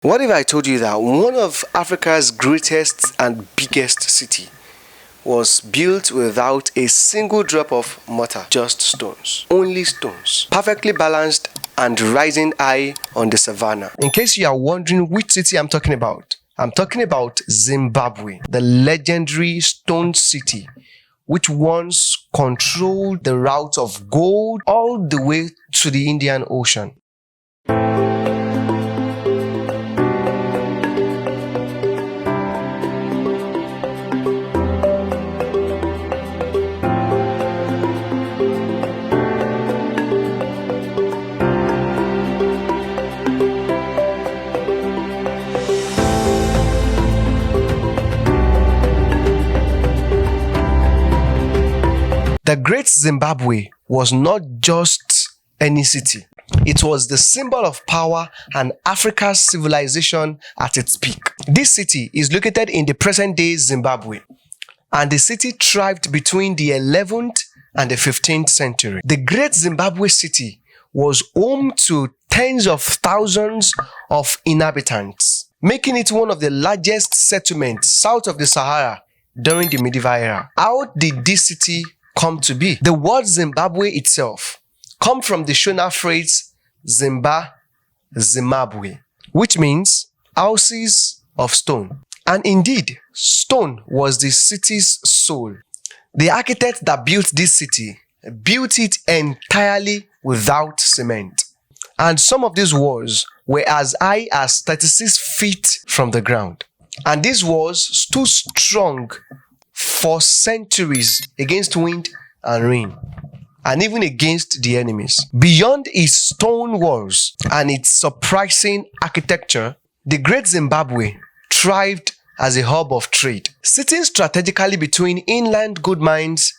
What if I told you that one of Africa's greatest and biggest city was built without a single drop of mortar, just stones, only stones, perfectly balanced and rising high on the savannah? In case you are wondering which city I'm talking about Zimbabwe, the legendary stone city, which once controlled the route of gold all the way to the Indian Ocean. The Great Zimbabwe was not just any city. It was the symbol of power and Africa's civilization at its peak. This city is located in the present-day Zimbabwe, and the city thrived between the 11th and the 15th century. The Great Zimbabwe city was home to tens of thousands of inhabitants, making it one of the largest settlements south of the Sahara during the medieval era. How did this city come to be? The word Zimbabwe itself comes from the Shona phrase Zimbabwe, which means houses of stone. And indeed, stone was the city's soul. The architect that built this city built it entirely without cement. And some of these walls were as high as 36 feet from the ground. And these walls stood strong for centuries against wind and rain, and even against the enemies. Beyond its stone walls and its surprising architecture, the Great Zimbabwe thrived as a hub of trade. Sitting strategically between inland gold mines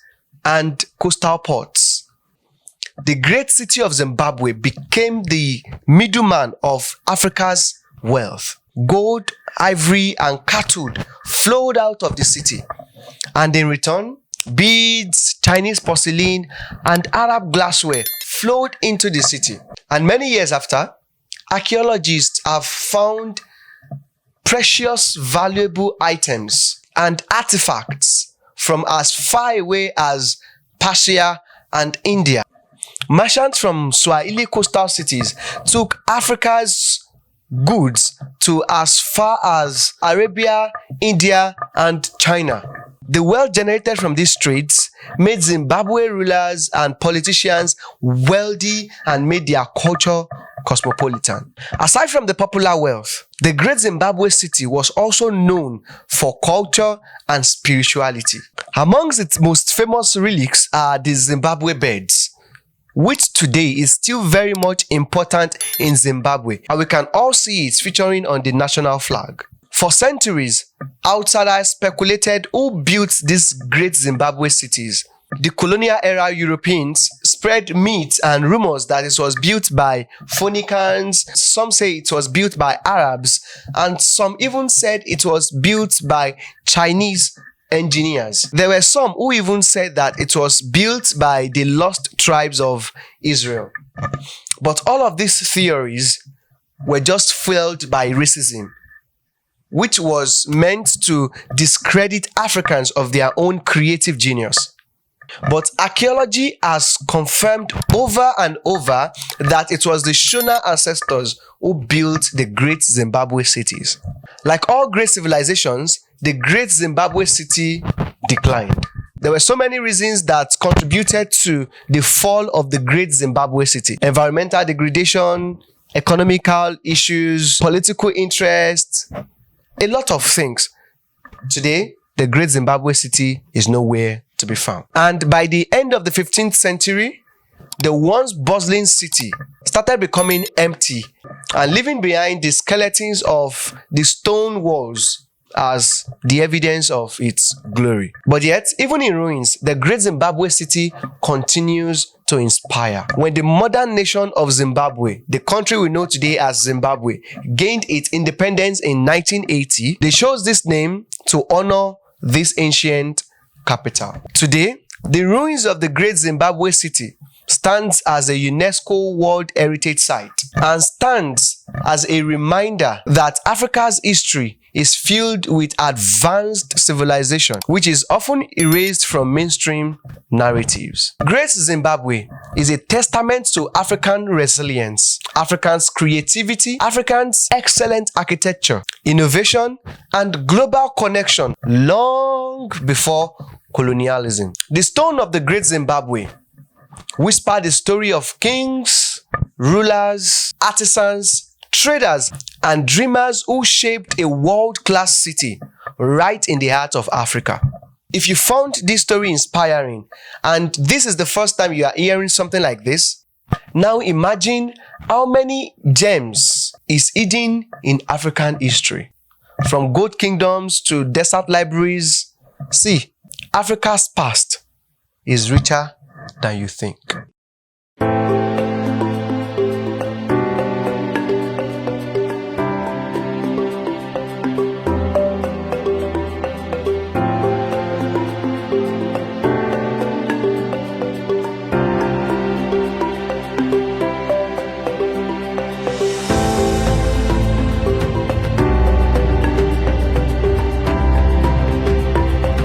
and coastal ports, the great city of Zimbabwe became the middleman of Africa's wealth. Gold, ivory, and cattle flowed out of the city, and in return, beads, Chinese porcelain, and Arab glassware flowed into the city. And many years after, archaeologists have found precious, valuable items and artifacts from as far away as Persia and India. Merchants from Swahili coastal cities took Africa's goods to as far as Arabia, India, and China. The wealth generated from these trades made Zimbabwe rulers and politicians wealthy and made their culture cosmopolitan. Aside from the popular wealth, the Great Zimbabwe city was also known for culture and spirituality. Amongst its most famous relics are the Zimbabwe beds, which today is still very much important in Zimbabwe, and we can all see it featuring on the national flag. For centuries, outsiders speculated who built these great Zimbabwe cities. The colonial era Europeans spread myths and rumors that it was built by Phoenicians, some say it was built by Arabs, and some even said it was built by Chinese engineers. There were some who even said that it was built by the lost tribes of Israel. But all of these theories were just fueled by racism, which was meant to discredit Africans of their own creative genius. But archaeology has confirmed over and over that it was the Shona ancestors who built the great Zimbabwe cities. Like all great civilizations, the Great Zimbabwe city declined. There were so many reasons that contributed to the fall of the Great Zimbabwe city. Environmental degradation, economical issues, political interests, a lot of things. Today, the Great Zimbabwe city is nowhere to be found. And by the end of the 15th century, the once bustling city started becoming empty and leaving behind the skeletons of the stone walls as the evidence of its glory. But yet, even in ruins, the Great Zimbabwe city continues to inspire. When the modern nation of Zimbabwe, the country we know today as Zimbabwe, gained its independence in 1980, they chose this name to honor this ancient capital. Today, the ruins of the Great Zimbabwe city stands as a UNESCO World Heritage Site and stands as a reminder that Africa's history is filled with advanced civilization, which is often erased from mainstream narratives. Great Zimbabwe is a testament to African resilience, Africans' creativity, Africans' excellent architecture, innovation, and global connection long before colonialism. The stone of the Great Zimbabwe whispered the story of kings, rulers, artisans, traders, and dreamers who shaped a world-class city right in the heart of Africa. If you found this story inspiring, and this is the first time you are hearing something like this, now imagine how many gems is hidden in African history. From gold kingdoms to desert libraries, see, Africa's past is richer than you think.